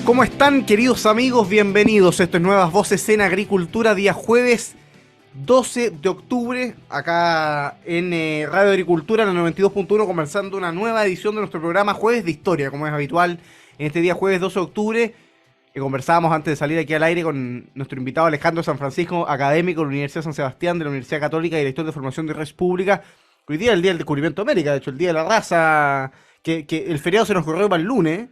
¿Cómo están, queridos amigos? Bienvenidos. Esto es Nuevas Voces en Agricultura, día jueves 12 de octubre, acá en Radio Agricultura, en el 92.1, comenzando una nueva edición de nuestro programa Jueves de Historia, como es habitual en este día jueves 12 de octubre, que conversábamos antes de salir aquí al aire con nuestro invitado Alejandro San Francisco, académico de la Universidad de San Sebastián, de la Universidad Católica, director de formación de Redes Públicas. Hoy día es el Día del Descubrimiento de América, de hecho, el Día de la Raza, que el feriado se nos corrió para el lunes.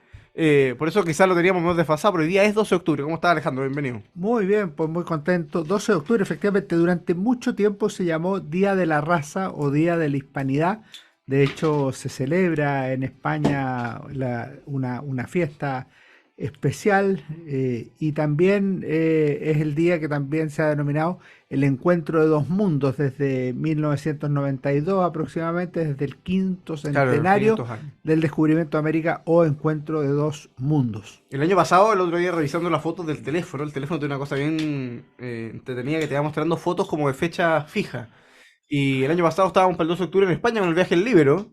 Por eso quizás lo teníamos más desfasado, pero hoy día es 12 de octubre. ¿Cómo estás, Alejandro? Bienvenido. Muy bien, pues muy contento. 12 de octubre, efectivamente, durante mucho tiempo se llamó Día de la Raza o Día de la Hispanidad. De hecho, se celebra en España una fiesta especial y también es el día que también se ha denominado el Encuentro de Dos Mundos desde 1992 aproximadamente, desde el quinto Claro, centenario 500 años. del descubrimiento de América o Encuentro de Dos Mundos. El año pasado, el otro día revisando las fotos del teléfono, el teléfono tiene una cosa bien entretenida que te va mostrando fotos como de fecha fija. Y el año pasado estábamos para el 12 de octubre en España con el viaje al Libero.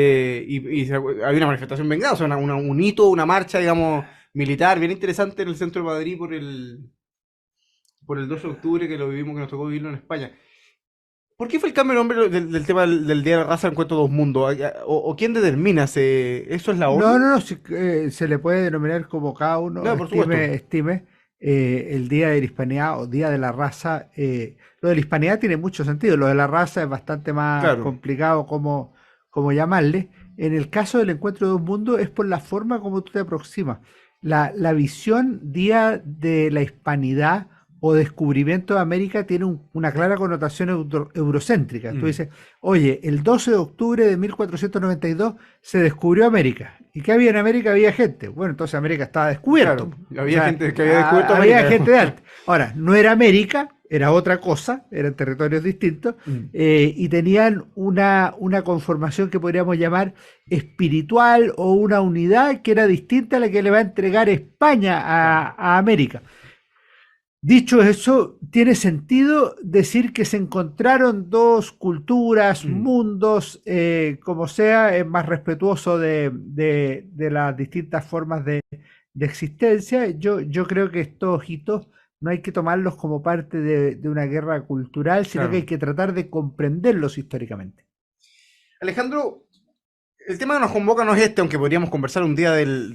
Había una manifestación vengada, o sea, un hito, una marcha, digamos, militar bien interesante en el centro de Madrid por el 12 de octubre, que lo vivimos, que nos tocó vivirlo en España. ¿Por qué fue el cambio de nombre del tema del Día de la Raza en Encuentro Dos Mundos? ¿O quién determina? ¿Eso es la No, ONU? no, no, se le puede denominar como cada uno No, por supuesto. estime el Día de la Hispanidad o Día de la Raza. Lo de la Hispanidad tiene mucho sentido, lo de la raza es bastante más Claro. complicado como llamarle. En el caso del Encuentro de Dos Mundos es por la forma como tú te aproximas. La visión Día de la Hispanidad o descubrimiento de América tiene una clara connotación eurocéntrica. Tú Mm. dices, oye, el 12 de octubre de 1492 se descubrió América. ¿Y qué había en América? Había gente. Bueno, entonces América estaba descubierto. Claro, O había sea, gente que había descubierto había América. gente de antes. Ahora, no era América, era otra cosa, eran territorios distintos, Mm. y tenían una conformación que podríamos llamar espiritual o una unidad que era distinta a la que le va a entregar España Claro. a América. Dicho eso, tiene sentido decir que se encontraron dos culturas, Mm. mundos, como sea, es más respetuoso de las distintas formas de existencia. Yo creo que estos hitos no hay que tomarlos como parte de una guerra cultural, sino que hay Claro. que tratar de comprenderlos históricamente. Alejandro, el tema que nos convoca no es este, aunque podríamos conversar un día del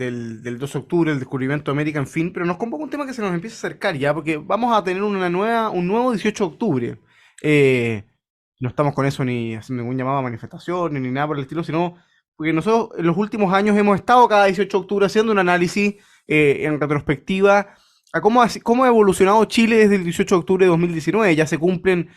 12 de octubre, el descubrimiento de América, en fin, pero nos convoca un tema que se nos empieza a acercar ya, porque vamos a tener un nuevo 18 de octubre. Eh, no estamos con eso ni haciendo ningún llamado a manifestación ni nada por el estilo, sino porque nosotros en los últimos años hemos estado cada 18 de octubre haciendo un análisis en retrospectiva a cómo ha evolucionado Chile desde el 18 de octubre de 2019. Ya se cumplen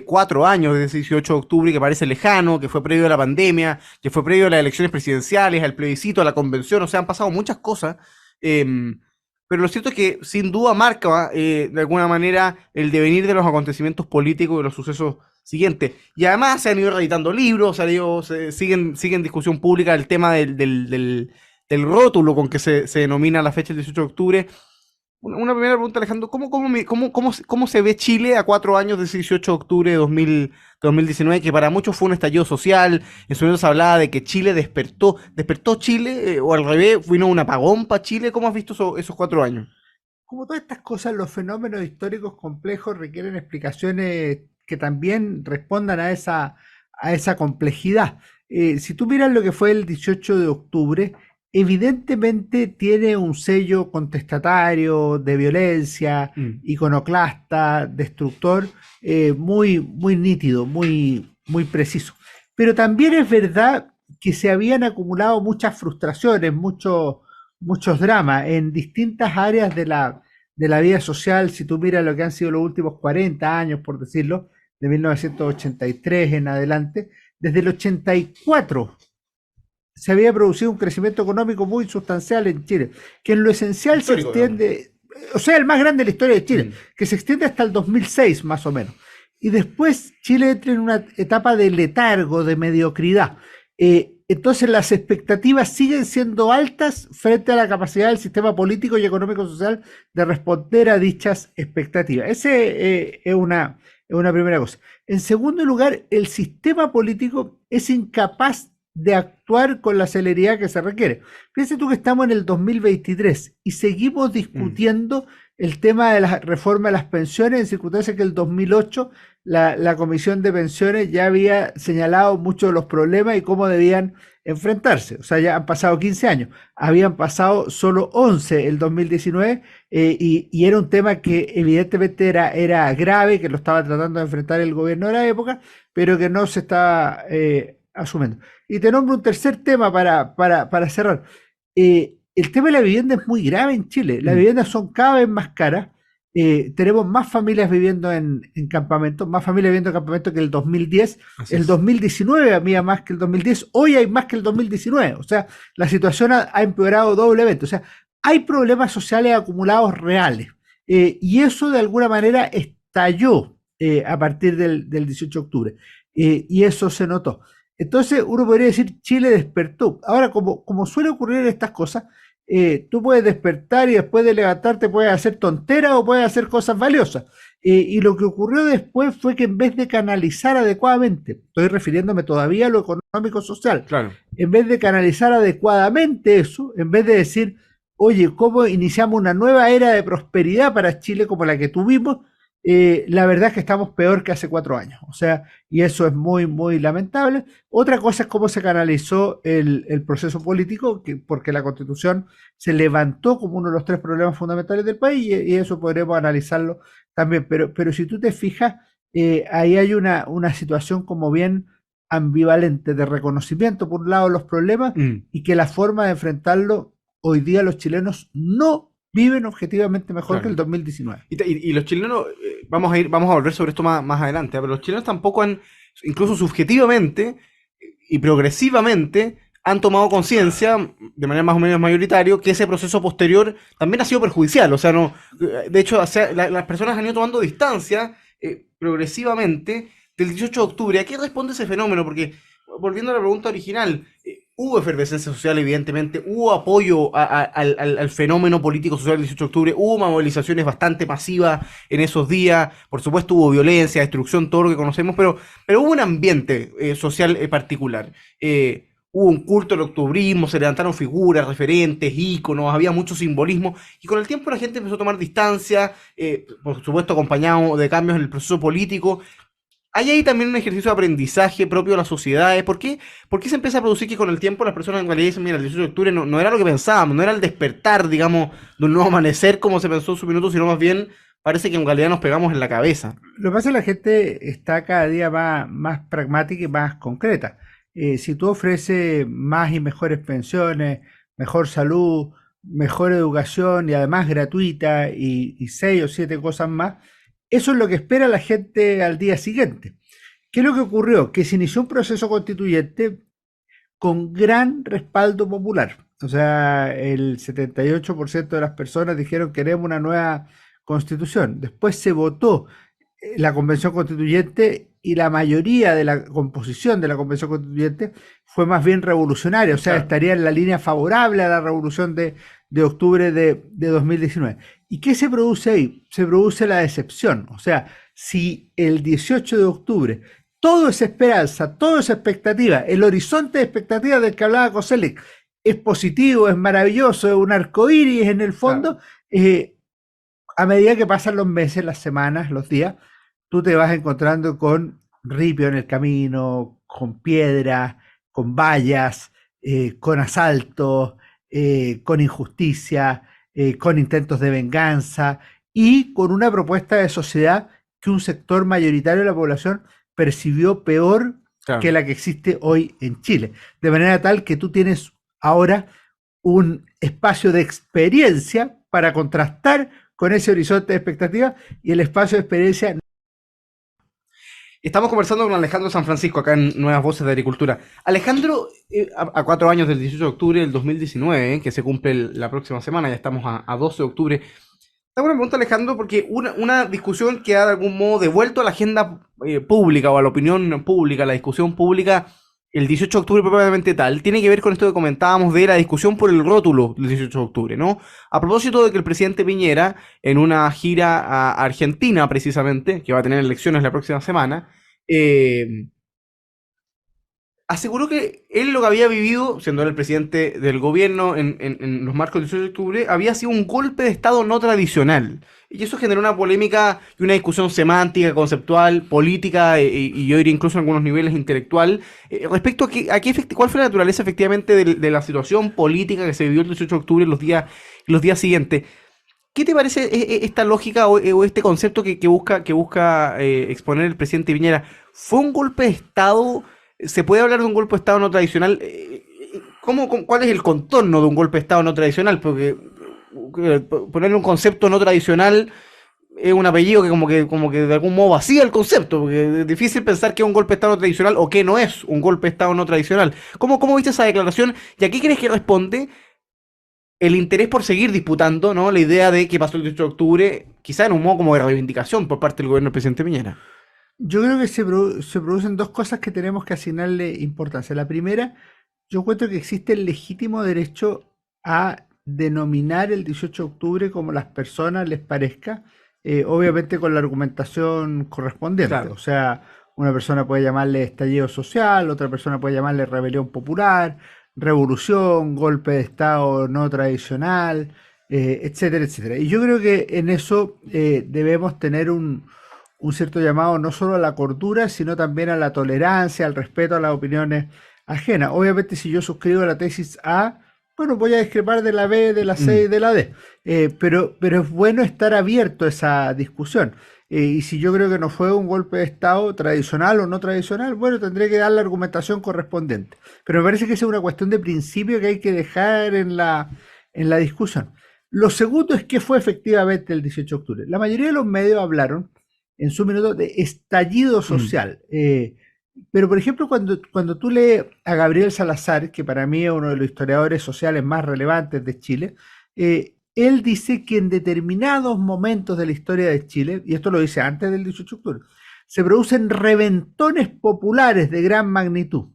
4 años desde ese 18 de octubre, que parece lejano, que fue previo a la pandemia, que fue previo a las elecciones presidenciales, al plebiscito, a la convención. O sea, han pasado muchas cosas. Pero lo cierto es que sin duda marca de alguna manera el devenir de los acontecimientos políticos y de los sucesos siguientes. Y además se han ido reeditando libros, siguen en discusión pública el tema del rótulo con que se denomina la fecha del 18 de octubre. Una primera pregunta, Alejandro. ¿Cómo se ve Chile a 4 años de ese 18 de octubre de 2019, que para muchos fue un estallido social? En su momento se hablaba de que Chile despertó Chile, o al revés, vino un apagón para Chile. ¿Cómo has visto esos 4 años? Como todas estas cosas, los fenómenos históricos complejos requieren explicaciones que también respondan a esa complejidad. Si tú miras lo que fue el 18 de octubre, evidentemente tiene un sello contestatario, de violencia, Mm. iconoclasta, destructor, muy nítido, muy preciso. Pero también es verdad que se habían acumulado muchas frustraciones, muchos dramas en distintas áreas de la vida social. Si tú miras lo que han sido los últimos 40 años, por decirlo, de 1983 en adelante, desde el 84 se había producido un crecimiento económico muy sustancial en Chile, que en lo esencial se Histórico, digamos. extiende, o sea, el más grande de la historia de Chile, Mm. que se extiende hasta el 2006 más o menos. Y después Chile entra en una etapa de letargo, de mediocridad. Entonces las expectativas siguen siendo altas frente a la capacidad del sistema político y económico social de responder a dichas expectativas. Ese es una primera cosa. En segundo lugar, el sistema político es incapaz de actuar con la celeridad que se requiere. Fíjense tú que estamos en el 2023 y seguimos discutiendo el tema de la reforma de las pensiones, en circunstancias que el 2008 la Comisión de Pensiones ya había señalado muchos de los problemas y cómo debían enfrentarse. O sea, ya han pasado 15 años, habían pasado solo 11 el 2019 y era un tema que evidentemente era grave, que lo estaba tratando de enfrentar el gobierno de la época, pero que no se estaba asumiendo. Y te nombro un tercer tema para cerrar. El tema de la vivienda es muy grave en Chile. Las viviendas son cada vez más caras. Tenemos más familias viviendo en campamentos, más familias viviendo en campamentos que el 2010. Así El es. 2019 había más que el 2010. Hoy hay más que el 2019. O sea, la situación ha empeorado doblemente. O sea, hay problemas sociales acumulados reales. Y eso de alguna manera estalló a partir del 18 de octubre. Y eso se notó. Entonces uno podría decir Chile despertó. Ahora, como suele ocurrir en estas cosas, tú puedes despertar y después de levantarte puedes hacer tonteras o puedes hacer cosas valiosas. Y lo que ocurrió después fue que en vez de canalizar adecuadamente, estoy refiriéndome todavía a lo económico-social, Claro. en vez de canalizar adecuadamente eso, en vez de decir, oye, ¿cómo iniciamos una nueva era de prosperidad para Chile como la que tuvimos? La verdad es que estamos peor que hace 4 años. O sea, y eso es muy, muy lamentable. Otra cosa es cómo se canalizó el proceso político, porque la Constitución se levantó como uno de los tres problemas fundamentales del país y eso podremos analizarlo también. Pero si tú te fijas, ahí hay una situación como bien ambivalente de reconocimiento, por un lado, de los problemas y que la forma de enfrentarlo, hoy día los chilenos no viven objetivamente mejor que Claro. el 2019. Y los chilenos, vamos a volver sobre esto más adelante, pero los chilenos tampoco han, incluso subjetivamente y progresivamente, han tomado conciencia, de manera más o menos mayoritaria, que ese proceso posterior también ha sido perjudicial. O sea, no, de hecho, las personas han ido tomando distancia progresivamente del 18 de octubre. ¿A qué responde ese fenómeno? Porque, volviendo a la pregunta original, hubo efervescencia social, evidentemente, hubo apoyo al fenómeno político social del 18 de octubre, hubo movilizaciones bastante masivas en esos días, por supuesto hubo violencia, destrucción, todo lo que conocemos, pero hubo un ambiente social particular. Hubo un culto al octubrismo, se levantaron figuras, referentes, íconos, había mucho simbolismo, y con el tiempo la gente empezó a tomar distancia, por supuesto acompañado de cambios en el proceso político. ¿Hay ahí también un ejercicio de aprendizaje propio de las sociedades? ¿Por qué se empieza a producir que con el tiempo las personas en realidad dicen, mira, el 18 de octubre no era lo que pensábamos, no era el despertar, digamos, de un nuevo amanecer como se pensó en su minuto, sino más bien parece que en realidad nos pegamos en la cabeza? Lo que pasa es que la gente está cada día más pragmática y más concreta. Si tú ofreces más y mejores pensiones, mejor salud, mejor educación y además gratuita y 6 o 7 cosas más, eso es lo que espera la gente al día siguiente. ¿Qué es lo que ocurrió? Que se inició un proceso constituyente con gran respaldo popular. O sea, el 78% de las personas dijeron queremos una nueva constitución. Después se votó la convención constituyente y la mayoría de la composición de la convención constituyente fue más bien revolucionaria, o sea, Claro. estaría en la línea favorable a la revolución de octubre de 2019. ¿Y qué se produce ahí? Se produce la decepción, o sea, si el 18 de octubre todo es esperanza, todo es expectativa, el horizonte de expectativas del que hablaba Koselleck es positivo, es maravilloso, es un arco iris en el fondo, Claro. a medida que pasan los meses, las semanas, los días, tú te vas encontrando con ripio en el camino, con piedras, con vallas, con asaltos, con injusticia, con intentos de venganza y con una propuesta de sociedad que un sector mayoritario de la población percibió peor Claro. que la que existe hoy en Chile. De manera tal que tú tienes ahora un espacio de experiencia para contrastar con ese horizonte de expectativa y el espacio de experiencia. Estamos conversando con Alejandro San Francisco acá en Nuevas Voces de Agricultura. Alejandro, a 4 años del 18 de octubre del 2019, que se cumple la próxima semana, ya estamos a 12 de octubre. Tengo una pregunta, Alejandro, porque una discusión que ha de algún modo devuelto a la agenda pública o a la opinión pública, a la discusión pública, el 18 de octubre probablemente tal, tiene que ver con esto que comentábamos de la discusión por el rótulo del 18 de octubre, ¿no? A propósito de que el presidente Piñera, en una gira a Argentina precisamente, que va a tener elecciones la próxima semana, eh, aseguró que él lo que había vivido, siendo él el presidente del gobierno en los marcos del 18 de octubre, había sido un golpe de Estado no tradicional. Y eso generó una polémica y una discusión semántica, conceptual, política y yo diría incluso en algunos niveles intelectual, respecto cuál fue la naturaleza efectivamente de la situación política que se vivió el 18 de octubre en los días siguientes. ¿Qué te parece esta lógica o este concepto que busca exponer el presidente Piñera? ¿Fue un golpe de Estado? ¿Se puede hablar de un golpe de Estado no tradicional? ¿Cuál es el contorno de un golpe de Estado no tradicional? Porque ponerle un concepto no tradicional es un apellido que como que de algún modo vacía el concepto, porque es difícil pensar que es un golpe de Estado no tradicional o que no es un golpe de Estado no tradicional. ¿Cómo viste esa declaración? ¿Y a qué crees que responde el interés por seguir disputando, ¿no?, la idea de que pasó el 18 de octubre, quizá en un modo como de reivindicación por parte del gobierno del presidente Piñera? Yo creo que se producen dos cosas que tenemos que asignarle importancia. La primera, yo encuentro que existe el legítimo derecho a denominar el 18 de octubre como las personas les parezca, obviamente con la argumentación correspondiente. Claro. O sea, una persona puede llamarle estallido social, otra persona puede llamarle rebelión popular, revolución, golpe de Estado no tradicional, etcétera, etcétera. Y yo creo que en eso debemos tener un cierto llamado no solo a la cordura, sino también a la tolerancia, al respeto a las opiniones ajenas. Obviamente, si yo suscribo la tesis A, bueno, voy a discrepar de la B, de la C y de la D, pero es bueno estar abierto a esa discusión. Y si yo creo que no fue un golpe de Estado tradicional o no tradicional, bueno, tendré que dar la argumentación correspondiente. Pero me parece que esa es una cuestión de principio que hay que dejar en la discusión. Lo segundo es que fue efectivamente el 18 de octubre. La mayoría de los medios hablaron en su minuto de estallido social. Pero, por ejemplo, cuando tú lees a Gabriel Salazar, que para mí es uno de los historiadores sociales más relevantes de Chile, él dice que en determinados momentos de la historia de Chile, y esto lo dice antes del 18 de octubre, se producen reventones populares de gran magnitud.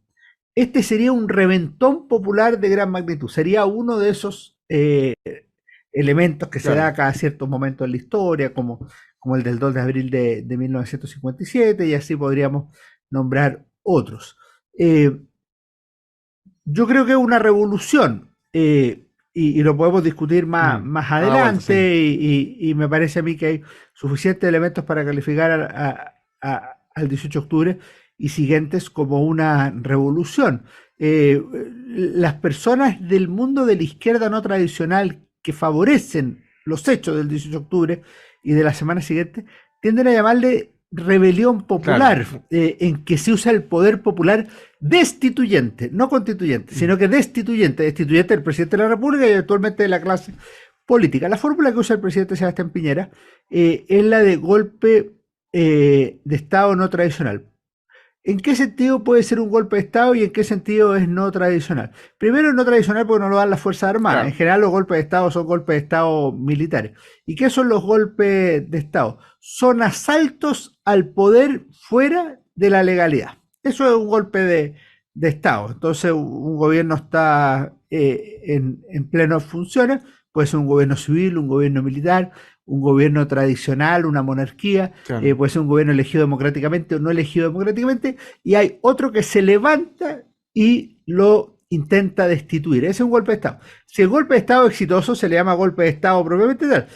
Este sería un reventón popular de gran magnitud, sería uno de esos elementos que se da Claro. cada ciertos momentos en la historia, como el del 2 de abril de 1957, y así podríamos nombrar otros. Yo creo que es una revolución, y lo podemos discutir más A la vuelta, sí. adelante, y me parece a mí que hay suficientes elementos para calificar al 18 de octubre y siguientes como una revolución. Las personas del mundo de la izquierda no tradicional que favorecen los hechos del 18 de octubre y de la semana siguiente tienden a llamarle rebelión Claro. popular, en que se usa el poder popular destituyente, no constituyente, sino que destituyente del presidente de la República y actualmente de la clase política. La fórmula que usa el presidente Sebastián Piñera es la de golpe de Estado no tradicional. ¿En qué sentido puede ser un golpe de Estado y en qué sentido es no tradicional? Primero, es no tradicional porque no lo dan las Fuerzas Armadas. En Claro. general, los golpes de Estado son golpes de Estado militares. ¿Y qué son los golpes de Estado? Son asaltos al poder fuera de la legalidad. Eso es un golpe de Estado. Entonces, un gobierno está en plenas funciones, puede ser un gobierno civil, un gobierno militar, un gobierno tradicional, una monarquía, Claro. puede ser un gobierno elegido democráticamente o no elegido democráticamente, y hay otro que se levanta y lo intenta destituir. Ese es un golpe de Estado. Si el golpe de Estado es exitoso, se le llama golpe de Estado propiamente tal.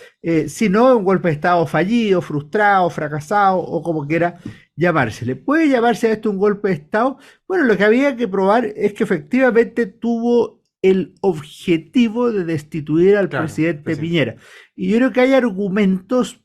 Si no, es un golpe de Estado fallido, frustrado, fracasado o como quiera llamársele. ¿Puede llamarse a esto un golpe de Estado? Bueno, lo que había que probar es que efectivamente tuvo el objetivo de destituir al Claro. presidente Sí. Piñera. Y yo creo que hay argumentos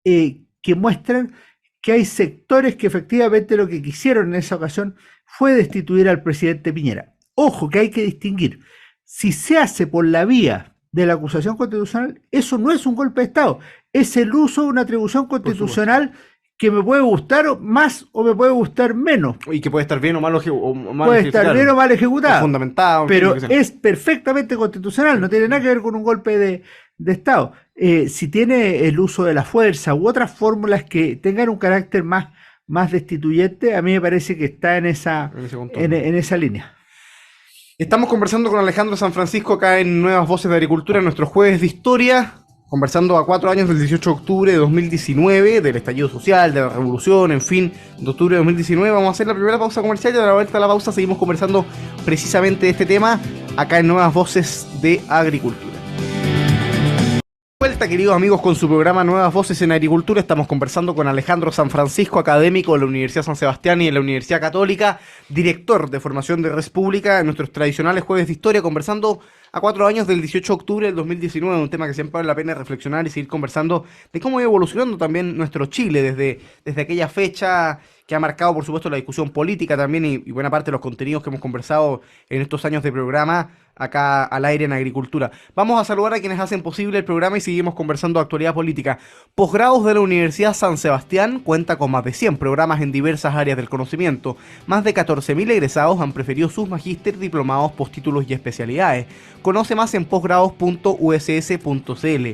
que muestran que hay sectores que efectivamente lo que quisieron en esa ocasión fue destituir al presidente Piñera. Ojo, que hay que distinguir. Si se hace por la vía de la acusación constitucional, eso no es un golpe de Estado, es el uso de una atribución constitucional que me puede gustar más o me puede gustar menos. Y que puede estar bien o mal, o mal Puede estar bien o mal ejecutada, o fundamentado, pero es perfectamente constitucional, no tiene nada que ver con un golpe de Estado. Si tiene el uso de la fuerza u otras fórmulas que tengan un carácter más destituyente, a mí me parece que está en esa línea. Estamos conversando con Alejandro San Francisco acá en Nuevas Voces de Agricultura, en nuestro jueves de historia. conversando a 4 años del 18 de octubre de 2019, del estallido social, de la revolución, en fin, de octubre de 2019. Vamos a hacer la primera pausa comercial y a la vuelta de la pausa seguimos conversando precisamente de este tema acá en Nuevas Voces de Agricultura. Vuelta, queridos amigos, con su programa Nuevas Voces en Agricultura. Estamos conversando con Alejandro San Francisco, académico de la Universidad San Sebastián y de la Universidad Católica, director de formación de Res Pública, en nuestros tradicionales jueves de historia, conversando a 4 años del 18 de octubre del 2019, un tema que siempre vale la pena reflexionar y seguir conversando de cómo va evolucionando también nuestro Chile desde aquella fecha que ha marcado, por supuesto, la discusión política también y buena parte de los contenidos que hemos conversado en estos años de programa acá al aire en Agricultura. Vamos a saludar a quienes hacen posible el programa y seguimos conversando de actualidad política. Posgrados de la Universidad San Sebastián cuenta con más de 100 programas en diversas áreas del conocimiento. Más de 14.000 egresados han preferido sus magíster, diplomados, postítulos y especialidades. Conoce más en posgrados.uss.cl.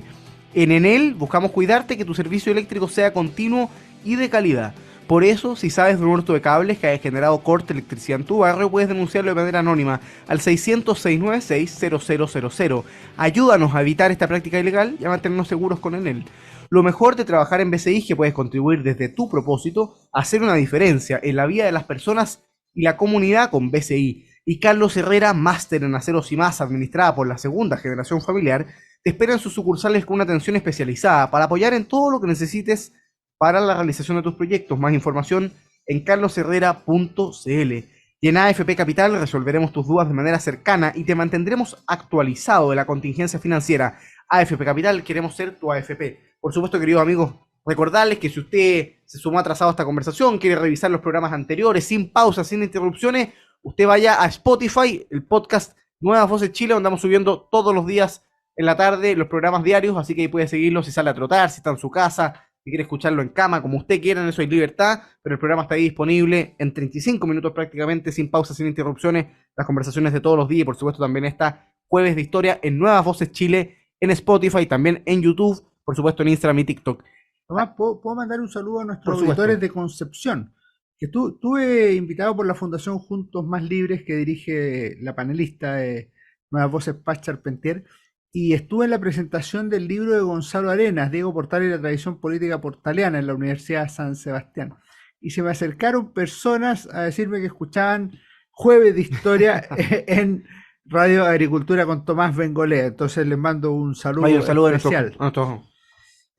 En Enel buscamos cuidarte que tu servicio eléctrico sea continuo y de calidad. Por eso, si sabes de un hurto de cables que haya generado corte de electricidad en tu barrio, puedes denunciarlo de manera anónima al 600-696-0000. Ayúdanos a evitar esta práctica ilegal y a mantenernos seguros con Enel. Lo mejor de trabajar en BCI es que puedes contribuir desde tu propósito a hacer una diferencia en la vida de las personas y la comunidad con BCI. Y Carlos Herrera, máster en aceros y más, administrada por la segunda generación familiar, te espera en sus sucursales con una atención especializada para apoyar en todo lo que necesites para la realización de tus proyectos. Más información en carlosherrera.cl. Y en AFP Capital resolveremos tus dudas de manera cercana y te mantendremos actualizado de la contingencia financiera. AFP Capital, queremos ser tu AFP. Por supuesto, queridos amigos, recordarles que si usted se sumó atrasado a esta conversación, quiere revisar los programas anteriores sin pausas, sin interrupciones, usted vaya a Spotify, el podcast Nuevas Voces Chile, donde estamos subiendo todos los días en la tarde los programas diarios, así que ahí puede seguirlo si sale a trotar, si está en su casa, si quiere escucharlo en cama, como usted quiera, en eso hay libertad, pero el programa está ahí disponible en 35 minutos prácticamente, sin pausas, sin interrupciones, las conversaciones de todos los días, y por supuesto también está Jueves de Historia en Nuevas Voces Chile, en Spotify, también en YouTube, por supuesto en Instagram y TikTok. Tomás, ¿puedo mandar un saludo a nuestros auditores de Concepción? Que tuve invitado por la Fundación Juntos Más Libres, que dirige la panelista de Nuevas Voces Paz Charpentier, y estuve en la presentación del libro de Gonzalo Arenas, Diego Portal y la tradición política portaliana, en la Universidad San Sebastián. Y se me acercaron personas a decirme que escuchaban Jueves de Historia en Radio Agricultura con Tomás Bengolea. Entonces les mando un saludo especial.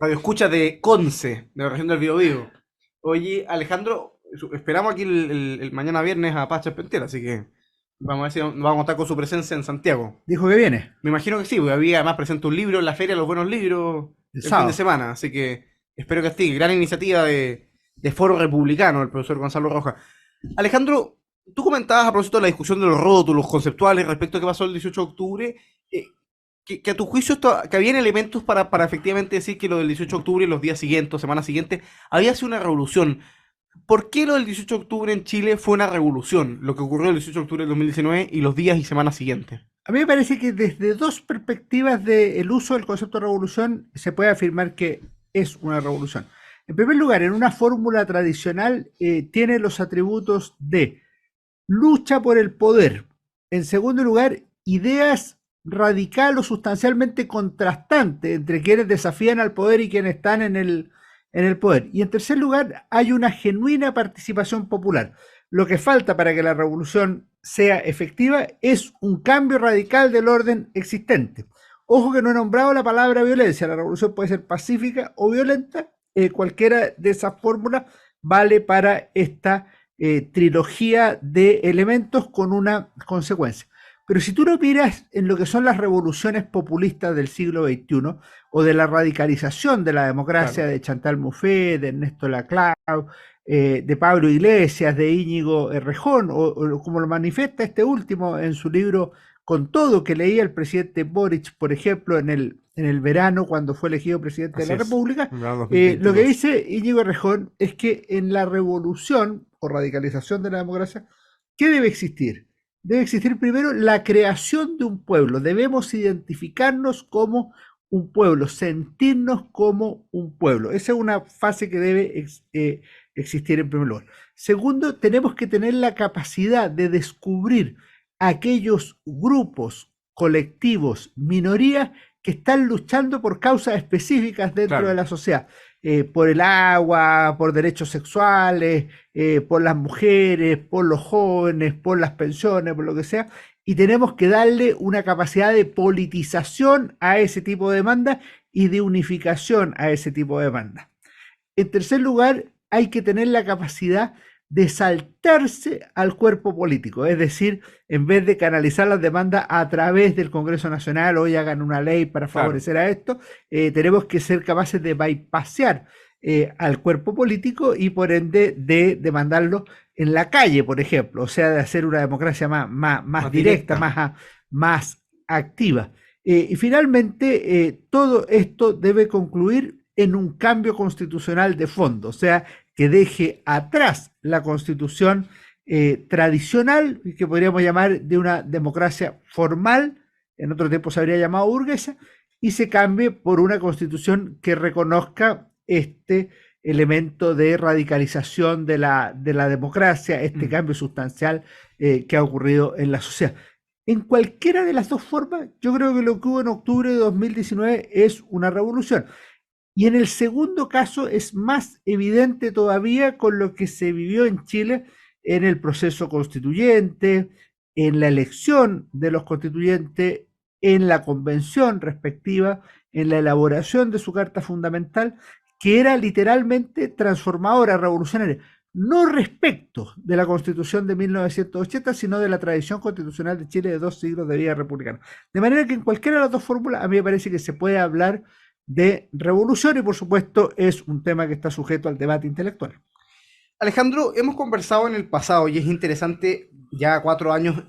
Radio escucha de Conce, de la región del Biobío. Oye, Alejandro, esperamos aquí el mañana viernes a Paz Charpentier, así que vamos a ver si vamos a estar con su presencia en Santiago. Dijo que viene. Me imagino que sí, porque había además presenta un libro en la Feria de los Buenos Libros el fin de semana, así que espero que esté. Gran iniciativa de Foro Republicano, el profesor Gonzalo Rojas. Alejandro, tú comentabas a propósito de la discusión de los rótulos conceptuales respecto a qué pasó el 18 de octubre, que a tu juicio que habían elementos para efectivamente decir que lo del 18 de octubre y los días siguientes, semanas siguientes, había sido una revolución. ¿Por qué lo del 18 de octubre en Chile fue una revolución, lo que ocurrió el 18 de octubre del 2019 y los días y semanas siguientes? A mí me parece que desde dos perspectivas del uso del concepto de revolución se puede afirmar que es una revolución. En primer lugar, en una fórmula tradicional tiene los atributos de lucha por el poder. En segundo lugar, ideas radical o sustancialmente contrastantes entre quienes desafían al poder y quienes están en el poder. Y en tercer lugar, hay una genuina participación popular. Lo que falta para que la revolución sea efectiva es un cambio radical del orden existente. Ojo que no he nombrado la palabra violencia. La revolución puede ser pacífica o violenta. Cualquiera de esas fórmulas vale para esta trilogía de elementos con una consecuencia. Pero si tú lo miras en lo que son las revoluciones populistas del siglo XXI o de la radicalización de la democracia, claro, de Chantal Mouffe, de Ernesto Laclau, de Pablo Iglesias, de Íñigo Errejón, o como lo manifiesta este último en su libro Con Todo, que leía el presidente Boric, por ejemplo, en el verano cuando fue elegido presidente de la República, lo que dice Íñigo Errejón es que en la revolución o radicalización de la democracia, ¿qué debe existir? Debe existir primero la creación de un pueblo. Debemos identificarnos como un pueblo, sentirnos como un pueblo. Esa es una fase que debe existir en primer lugar. Segundo, tenemos que tener la capacidad de descubrir aquellos grupos, colectivos, minorías que están luchando por causas específicas dentro de Claro. la sociedad, por el agua, por derechos sexuales, por las mujeres, por los jóvenes, por las pensiones, por lo que sea, y tenemos que darle una capacidad de politización a ese tipo de demanda y de unificación a ese tipo de demanda. En tercer lugar, hay que tener la capacidad de saltarse al cuerpo político, es decir, en vez de canalizar las demandas a través del Congreso Nacional, hoy hagan una ley para Claro. favorecer a esto, tenemos que ser capaces de bypassear al cuerpo político y por ende de demandarlo en la calle, por ejemplo, o sea, de hacer una democracia más Más directa, directa. más activa. Y finalmente, todo esto debe concluir en un cambio constitucional de fondo, o sea, que deje atrás la constitución tradicional, que podríamos llamar de una democracia formal, en otro tiempo se habría llamado burguesa, y se cambie por una constitución que reconozca este elemento de radicalización de la democracia, este Mm. cambio sustancial que ha ocurrido en la sociedad. En cualquiera de las dos formas, yo creo que lo que hubo en octubre de 2019 es una revolución. Y en el segundo caso es más evidente todavía con lo que se vivió en Chile en el proceso constituyente, en la elección de los constituyentes, en la convención respectiva, en la elaboración de su carta fundamental, que era literalmente transformadora, revolucionaria, no respecto de la constitución de 1980, sino de la tradición constitucional de Chile de 2 siglos de vida republicana. De manera que en cualquiera de las dos fórmulas a mí me parece que se puede hablar de revolución y por supuesto es un tema que está sujeto al debate intelectual. Alejandro, hemos conversado en el pasado y es interesante ya 4 años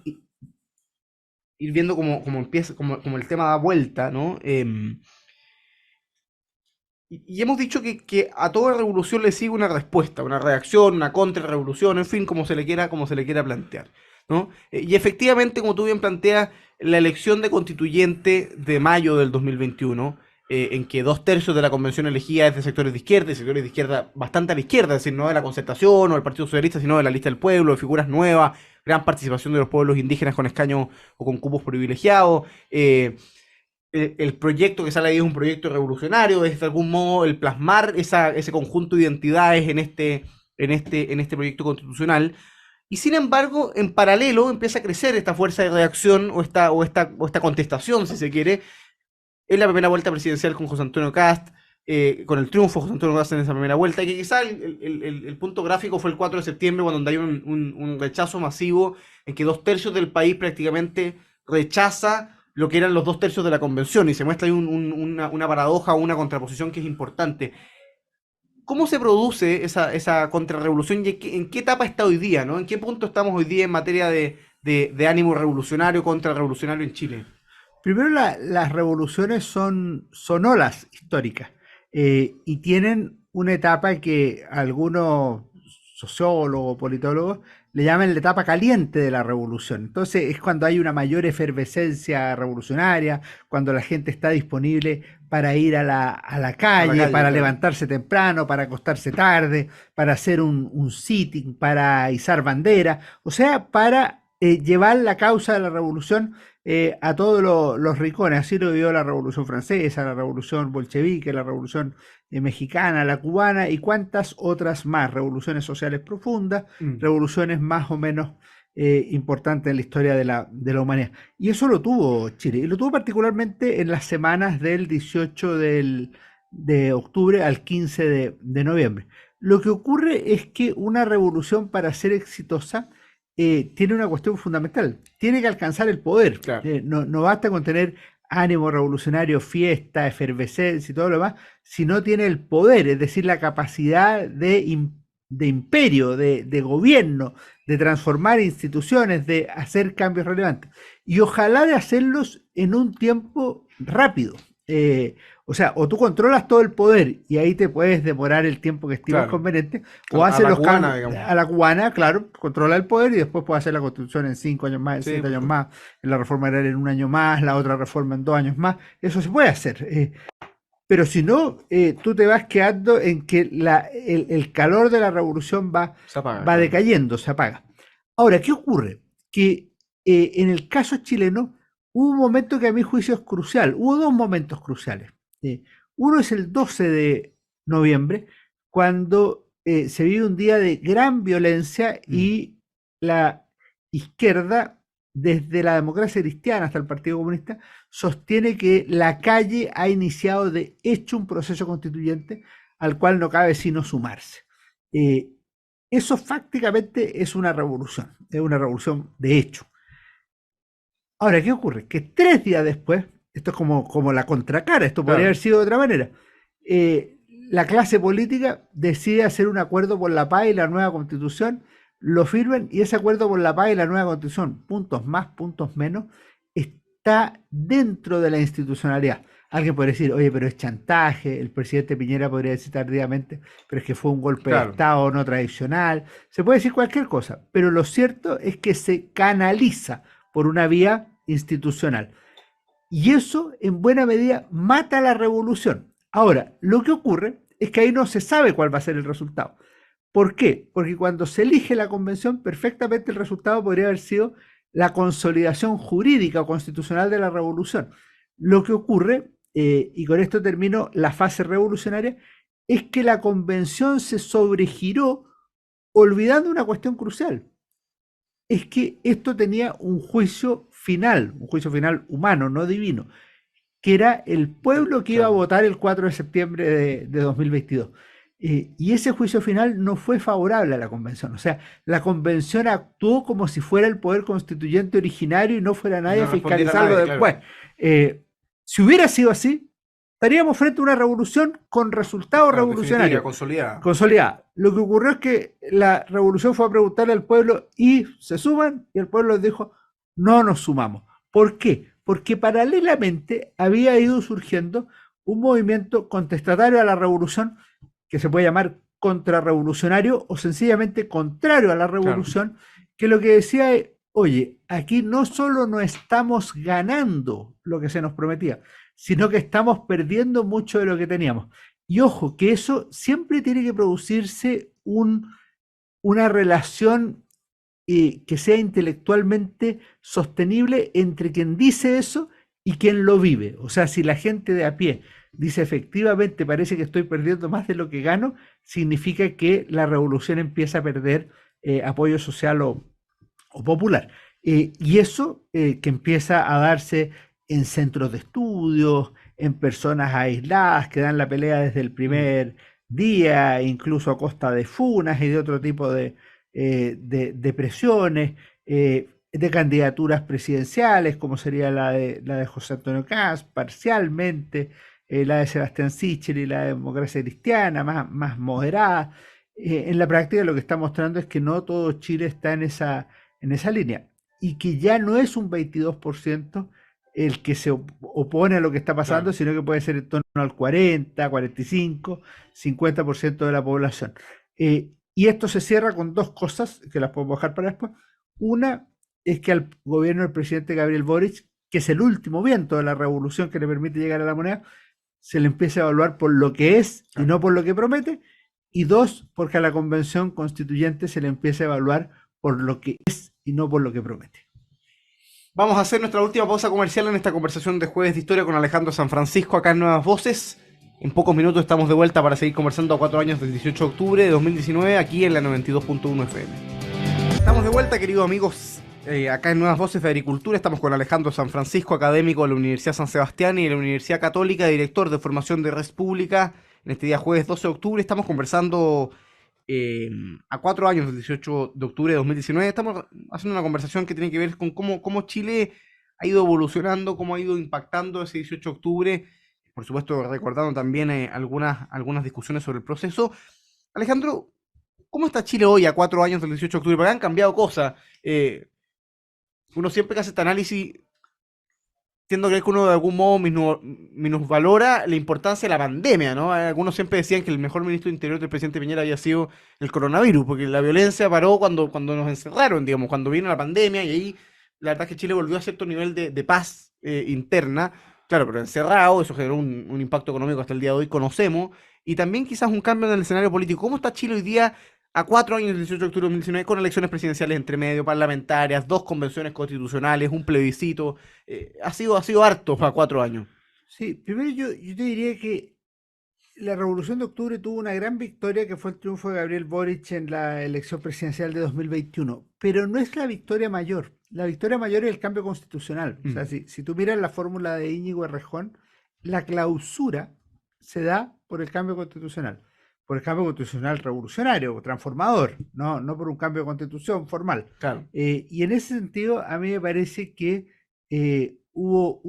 ir viendo cómo empieza, cómo el tema da vuelta, ¿no? Y hemos dicho que a toda revolución le sigue una respuesta, una reacción, una contrarrevolución, en fin, como se le quiera plantear, ¿no? Y efectivamente, como tú bien planteas, la elección de constituyente de mayo del 2021, en que 2/3 de la convención elegida es de sectores de izquierda, y sectores de izquierda bastante a la izquierda, es decir, no de la Concertación o del Partido Socialista, sino de la lista del pueblo, de figuras nuevas, gran participación de los pueblos indígenas con escaños o con cupos privilegiados, el proyecto que sale ahí es un proyecto revolucionario, es de algún modo el plasmar ese conjunto de identidades en este proyecto constitucional. Y sin embargo, en paralelo empieza a crecer esta fuerza de reacción o esta contestación, si se quiere, en la primera vuelta presidencial con José Antonio Cast, con el triunfo de José Antonio Cast en esa primera vuelta, y que quizá el punto gráfico fue el 4 de septiembre, cuando hay un rechazo masivo en que 2/3 del país prácticamente rechaza lo que eran los 2/3 de la convención, y se muestra ahí una paradoja o una contraposición que es importante. ¿Cómo se produce esa contrarrevolución y en qué etapa está hoy día, ¿no? ¿En qué punto estamos hoy día en materia de ánimo revolucionario, contrarrevolucionario en Chile? Primero, las revoluciones son olas históricas y tienen una etapa que algunos sociólogos, politólogos, le llaman la etapa caliente de la revolución. Entonces es cuando hay una mayor efervescencia revolucionaria, cuando la gente está disponible para ir a la A la calle, calle, para claro. levantarse temprano, para acostarse tarde, para hacer un sitting, para izar bandera, o sea, para llevar la causa de la revolución a todos los rincones. Así lo vivió la Revolución Francesa, la Revolución Bolchevique, la Revolución Mexicana, la cubana y cuantas otras más. Revoluciones sociales profundas, Mm. revoluciones más o menos importantes en la historia de la humanidad. Y eso lo tuvo Chile. Y lo tuvo particularmente en las semanas del 18 de octubre al 15 de noviembre. Lo que ocurre es que una revolución para ser exitosa tiene una cuestión fundamental, tiene que alcanzar el poder. Claro. No basta con tener ánimo revolucionario, fiesta, efervescencia y todo lo demás, si no tiene el poder, es decir, la capacidad de imperio, de gobierno, de transformar instituciones, de hacer cambios relevantes. Y ojalá de hacerlos en un tiempo rápido. O sea, o tú controlas todo el poder y ahí te puedes demorar el tiempo que estimas Claro. conveniente, A o la, a haces la los cubana, cambios digamos. a la cubana, claro, controla el poder y después puedes hacer la constitución en 5 años más, en Sí, 7 años pues. más, en la reforma agraria en un año más, la otra reforma en 2 años más. Eso se puede hacer. Pero si no, tú te vas quedando en que el calor de la revolución Se apaga, va claro. decayendo, se apaga. Ahora, ¿qué ocurre? Que en el caso chileno hubo un momento que a mi juicio es crucial. Hubo dos momentos cruciales. Uno es el 12 de noviembre, cuando se vive un día de gran violencia y la izquierda, desde la democracia cristiana hasta el Partido Comunista, sostiene que la calle ha iniciado de hecho un proceso constituyente al cual no cabe sino sumarse. Eso fácticamente es una revolución de hecho. Ahora, ¿qué ocurre? Que 3 días después, esto es como la contracara, esto podría haber Claro. sido de otra manera, la clase política decide hacer un acuerdo por la paz y la nueva constitución, lo firman y ese acuerdo por la paz y la nueva constitución, puntos más, puntos menos, está dentro de la institucionalidad. Alguien podría decir, oye, pero es chantaje, el presidente Piñera podría decir tardíamente, pero es que fue un golpe de Claro. Estado no tradicional, se puede decir cualquier cosa, pero lo cierto es que se canaliza por una vía institucional. Y eso, en buena medida, mata la revolución. Ahora, lo que ocurre es que ahí no se sabe cuál va a ser el resultado. ¿Por qué? Porque cuando se elige la convención, perfectamente el resultado podría haber sido la consolidación jurídica o constitucional de la revolución. Lo que ocurre, y con esto termino la fase revolucionaria, es que la convención se sobregiró olvidando una cuestión crucial. Es que esto tenía un juicio final humano, no divino, que era el pueblo que iba a Claro. votar el 4 de septiembre de 2022. Y ese juicio final no fue favorable a la convención. O sea, la convención actuó como si fuera el poder constituyente originario y no fuera Y nadie no a respondiera a fiscalizarlo nadie, después. claro. Si hubiera sido así, estaríamos frente a una revolución con resultados Claro, definitiva, revolucionarios consolidada. consolidada. Lo que ocurrió es que la revolución fue a preguntarle al pueblo y se suman, y el pueblo les dijo, no nos sumamos. ¿Por qué? Porque paralelamente había ido surgiendo un movimiento contestatario a la revolución que se puede llamar contrarrevolucionario o sencillamente contrario a la Claro. revolución, que lo que decía es, oye, aquí no solo no estamos ganando lo que se nos prometía, sino que estamos perdiendo mucho de lo que teníamos. Y ojo, que eso siempre tiene que producirse una relación que sea intelectualmente sostenible entre quien dice eso y quien lo vive. O sea, si la gente de a pie dice efectivamente parece que estoy perdiendo más de lo que gano, significa que la revolución empieza a perder apoyo social o popular. Y eso que empieza a darse en centros de estudios, en personas aisladas que dan la pelea desde el Mm. primer día, incluso a costa de funas y de otro tipo de presiones, de candidaturas presidenciales, como sería la de José Antonio Caz, parcialmente, la de Sebastián Sichel y la de Democracia Cristiana, más moderada. En la práctica lo que está mostrando es que no todo Chile está en esa línea y que ya no es un 22% el que se opone a lo que está pasando, Claro. sino que puede ser en torno al 40, 45, 50% de la población. Y esto se cierra con dos cosas que las podemos dejar para después. Una es que al gobierno del presidente Gabriel Boric, que es el último viento de la revolución que le permite llegar a la moneda, se le empieza a evaluar por lo que es y Claro. no por lo que promete. Y dos, porque a la convención constituyente se le empieza a evaluar por lo que es y no por lo que promete. Vamos a hacer nuestra última pausa comercial en esta conversación de Jueves de Historia con Alejandro San Francisco acá en Nuevas Voces. En pocos minutos estamos de vuelta para seguir conversando a 4 años del 18 de octubre de 2019 aquí en la 92.1 FM. Estamos de vuelta, queridos amigos, acá en Nuevas Voces de Agricultura. Estamos con Alejandro San Francisco, académico de la Universidad San Sebastián y de la Universidad Católica, director de formación de Red Pública. En este día jueves 12 de octubre estamos conversando a 4 años del 18 de octubre de 2019. Estamos haciendo una conversación que tiene que ver con cómo Chile ha ido evolucionando, cómo ha ido impactando ese 18 de octubre. Por supuesto, recordando también algunas discusiones sobre el proceso. Alejandro, ¿cómo está Chile hoy a 4 años del 18 de octubre? Porque han cambiado cosas. Uno siempre que hace este análisis, entiendo que uno de algún modo minusvalora la importancia de la pandemia, ¿no? Algunos siempre decían que el mejor ministro de Interior del presidente Piñera había sido el coronavirus, porque la violencia paró cuando nos encerraron, digamos, cuando vino la pandemia, y ahí la verdad es que Chile volvió a cierto nivel de paz interna, claro, pero encerrado, eso generó un impacto económico hasta el día de hoy, conocemos, y también quizás un cambio en el escenario político. ¿Cómo está Chile hoy día A 4 años del 18 de octubre de 2019, con elecciones presidenciales entre medio, parlamentarias, 2 convenciones constitucionales, un plebiscito. Ha sido harto para 4 años. Sí, primero yo te diría que la Revolución de Octubre tuvo una gran victoria que fue el triunfo de Gabriel Boric en la elección presidencial de 2021, pero no es la victoria mayor. La victoria mayor es el cambio constitucional. O sea, Mm, si tú miras la fórmula de Íñigo Errejón, la clausura se da por el cambio constitucional, por el cambio constitucional revolucionario, transformador, no por un cambio de constitución formal. claro, Y en ese sentido, a mí me parece que hubo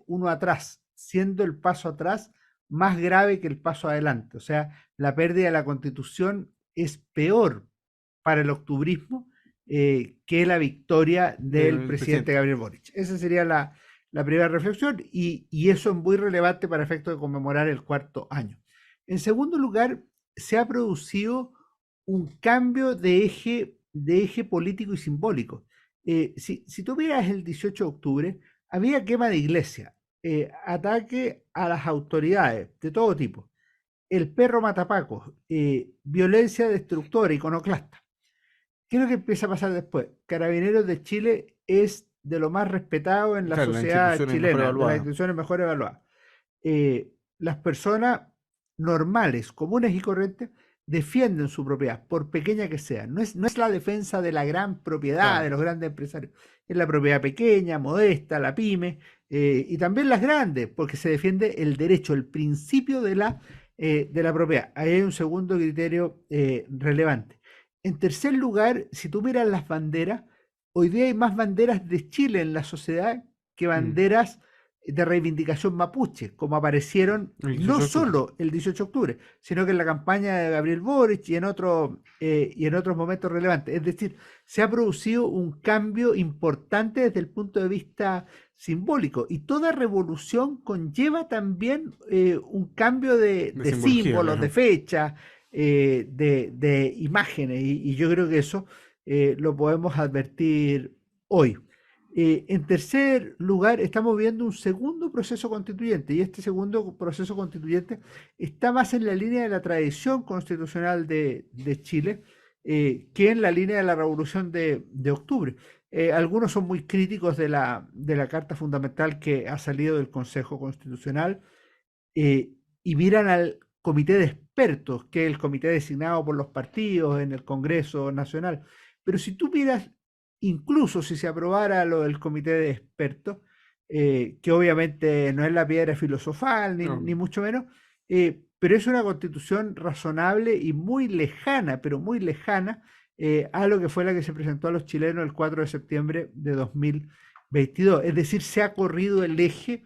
uno atrás, siendo el paso atrás más grave que el paso adelante. O sea, la pérdida de la constitución es peor para el octubrismo que la victoria del del presidente presidente. Gabriel Boric. Esa sería la primera reflexión y eso es muy relevante para efectos de conmemorar el cuarto año. En segundo lugar, se ha producido un cambio de eje político y simbólico. Si tú miras el 18 de octubre, había quema de iglesia, ataque a las autoridades de todo tipo, el perro matapacos, violencia destructora, iconoclasta. ¿Qué es lo que empieza a pasar después? Carabineros de Chile es de lo más respetado en la Claro, las sociedad instituciones mejor chilena, de las evaluadas. instituciones mejor evaluadas. Las personas normales, comunes y corrientes defienden su propiedad, por pequeña que sea. No es la defensa de la gran propiedad, Claro. de los grandes empresarios. Es la propiedad pequeña, modesta, la pyme, y también las grandes, porque se defiende el derecho, el principio de la propiedad. Ahí hay un segundo criterio relevante. En tercer lugar, si tú miras las banderas, hoy día hay más banderas de Chile en la sociedad que Mm, banderas de reivindicación mapuche, como aparecieron el no 18 de octubre. solo el 18 de octubre, sino que en la campaña de Gabriel Boric y en otros momentos relevantes. Es decir, se ha producido un cambio importante desde el punto de vista simbólico y toda revolución conlleva también un cambio De de simbología, símbolos, de claro. fechas, de imágenes y yo creo que eso lo podemos advertir hoy. En tercer lugar, estamos viendo un segundo proceso constituyente y este segundo proceso constituyente está más en la línea de la tradición constitucional de Chile que en la línea de la revolución de octubre. Algunos son muy críticos de la Carta Fundamental que ha salido del Consejo Constitucional y miran al comité de expertos, que es el comité designado por los partidos en el Congreso Nacional. Pero si tú miras, incluso si se aprobara lo del comité de expertos, que obviamente no es la piedra filosofal, ni No, mucho menos, pero es una constitución razonable y muy lejana, pero muy lejana a lo que fue la que se presentó a los chilenos el 4 de septiembre de 2022. Es decir, se ha corrido el eje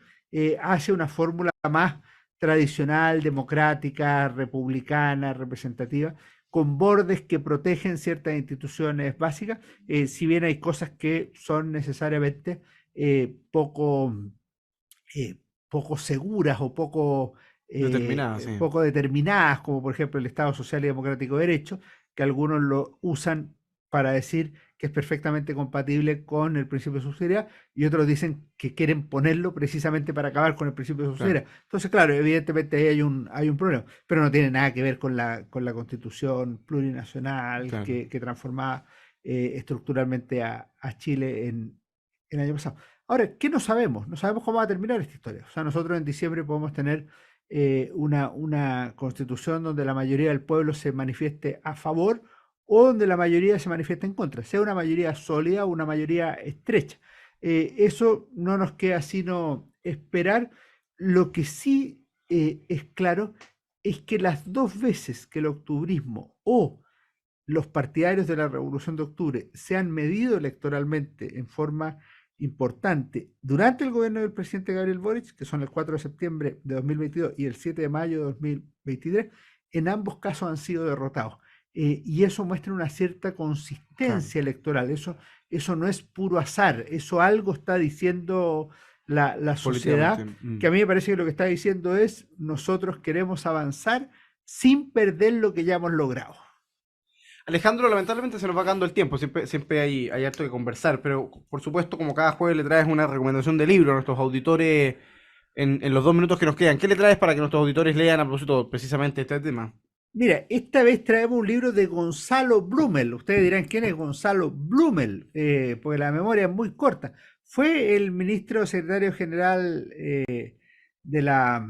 hacia una fórmula más tradicional, democrática, republicana, representativa, con bordes que protegen ciertas instituciones básicas, si bien hay cosas que son necesariamente poco, eh, poco seguras o determinada, sí. poco determinadas, como por ejemplo el Estado Social y Democrático de Derecho, que algunos lo usan para decir que es perfectamente compatible con el principio de subsidiariedad y otros dicen que quieren ponerlo precisamente para acabar con el principio de Claro, subsidiariedad. Entonces, claro, evidentemente ahí hay un problema, pero no tiene nada que ver con la constitución plurinacional claro. que transformaba estructuralmente a Chile en el año pasado. Ahora, ¿qué no sabemos? No sabemos cómo va a terminar esta historia. O sea, nosotros en diciembre podemos tener una constitución donde la mayoría del pueblo se manifieste a favor o donde la mayoría se manifieste en contra, sea una mayoría sólida o una mayoría estrecha. Eso no nos queda sino esperar. Lo que sí es claro es que las dos veces que el octubrismo o los partidarios de la Revolución de Octubre se han medido electoralmente en forma importante durante el gobierno del presidente Gabriel Boric, que son el 4 de septiembre de 2022 y el 7 de mayo de 2023, en ambos casos han sido derrotados. Y eso muestra una cierta Claro. consistencia electoral. Eso no es puro azar, eso algo está diciendo la Políticamente. sociedad, que a mí me parece que lo que está diciendo es nosotros queremos avanzar sin perder lo que ya hemos logrado. Alejandro, lamentablemente se nos va acabando el tiempo, siempre hay harto que conversar, pero por supuesto, como cada jueves le traes una recomendación de libro a nuestros auditores en los 2 minutos que nos quedan. ¿Qué le traes para que nuestros auditores lean a propósito precisamente este tema? Mira, esta vez traemos un libro de Gonzalo Blumel. Ustedes dirán quién es Gonzalo Blumel, porque la memoria es muy corta. Fue el ministro secretario general de la,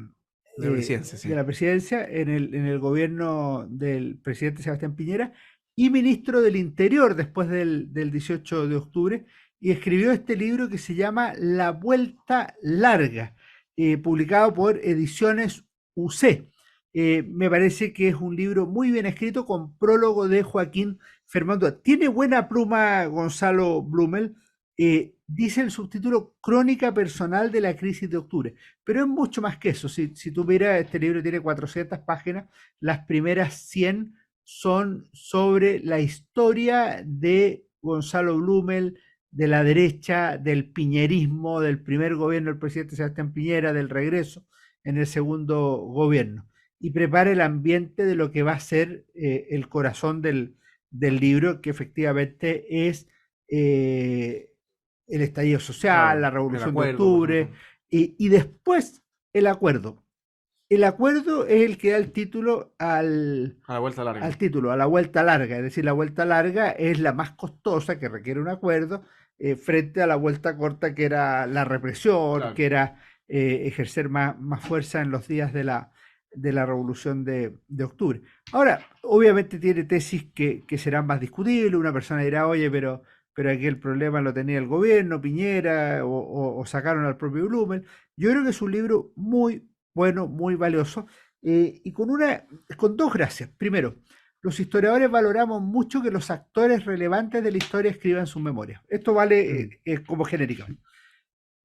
De la presidencia, de sí. la presidencia en el gobierno del presidente Sebastián Piñera y ministro del Interior después del 18 de octubre. Y escribió este libro que se llama La Vuelta Larga, publicado por Ediciones UC. Me parece que es un libro muy bien escrito con prólogo de Joaquín Fernando. Tiene buena pluma Gonzalo Blumel. Dice el subtítulo Crónica personal de la crisis de octubre, pero es mucho más que eso. Si tú miras, este libro tiene 400 páginas, las primeras 100 son sobre la historia de Gonzalo Blumel, de la derecha, del piñerismo, del primer gobierno del presidente Sebastián Piñera, del regreso en el segundo gobierno y prepara el ambiente de lo que va a ser el corazón del libro, que efectivamente es eh, el estallido social, Claro, la el revolución de acuerdo, por octubre, supuesto. y después el acuerdo. El acuerdo es el que da el título A la vuelta larga. al título, a la vuelta larga, es decir, la vuelta larga es la más costosa que requiere un acuerdo frente a la vuelta corta que era la represión, Claro. que era ejercer más fuerza en los días de la revolución de octubre. Ahora, obviamente tiene tesis que serán más discutibles, una persona dirá, oye, pero aquí el problema lo tenía el gobierno, Piñera, o sacaron al propio Blumen. Yo creo que es un libro muy bueno, muy valioso, y con dos gracias. Primero, los historiadores valoramos mucho que los actores relevantes de la historia escriban sus memorias. Esto vale como genérico.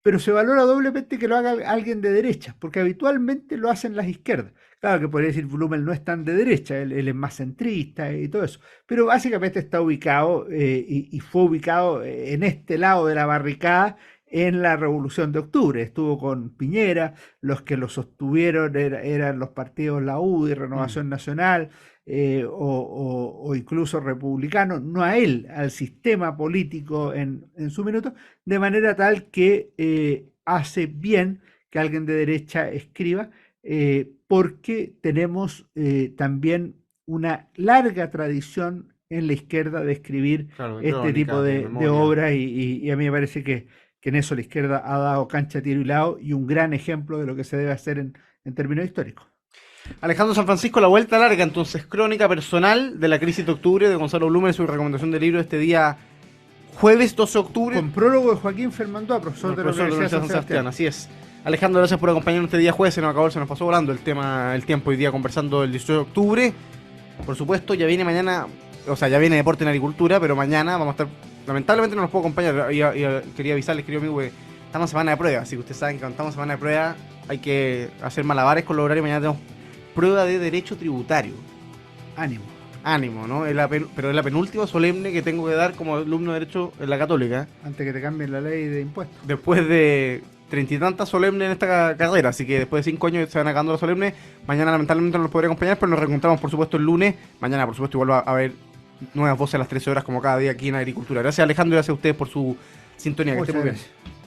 Pero se valora doblemente que lo haga alguien de derecha, porque habitualmente lo hacen las izquierdas. Claro que podría decir Blumen no es tan de derecha, él es más centrista y todo eso, pero básicamente está ubicado y fue ubicado en este lado de la barricada en la Revolución de Octubre. Estuvo con Piñera, los que lo sostuvieron eran los partidos la UDI, Mm. Renovación Nacional, o incluso republicanos, no a él, al sistema político en su minuto, de manera tal que hace bien que alguien de derecha escriba, porque tenemos también una larga tradición en la izquierda de escribir Claro, de este tipo crónicas, de de memoria. obras y a mí me parece que en eso la izquierda ha dado cancha, tiro y lado y un gran ejemplo de lo que se debe hacer en términos históricos. Alejandro San Francisco, la vuelta larga, entonces, crónica personal de la crisis de octubre de Gonzalo Blumen, su recomendación de libro este día jueves 12 de octubre, Con prólogo de Joaquín Fernando, profesor el de la profesor de la Universidad Universidad de de San San Sebastián, Sebastián. así es. Alejandro, gracias por acompañarnos este día jueves, se nos acabó, se nos pasó volando el tiempo hoy día conversando el 18 de octubre. Por supuesto, ya viene mañana, o sea, ya viene Deporte en Agricultura, pero mañana vamos a estar, lamentablemente no nos puedo acompañar, quería avisarles, querido amigo, que estamos en semana de prueba, así que ustedes saben que cuando estamos en semana de prueba hay que hacer malabares con los horarios, mañana tenemos prueba de Derecho Tributario. Ánimo. Ánimo, ¿no? Pero es la penúltima solemne que tengo que dar como alumno de Derecho en la Católica, Antes que te cambien la ley de impuestos. después de 30 y tantas solemnes en esta carrera, así que después de 5 años se van acabando las solemnes. Mañana lamentablemente no los podré acompañar, pero nos reencontramos por supuesto el lunes. Mañana por supuesto igual va a haber nuevas voces a las 13 horas como cada día aquí en Agricultura. Gracias Alejandro y gracias a ustedes por su sintonía. Que esté Muchas muy bien. gracias.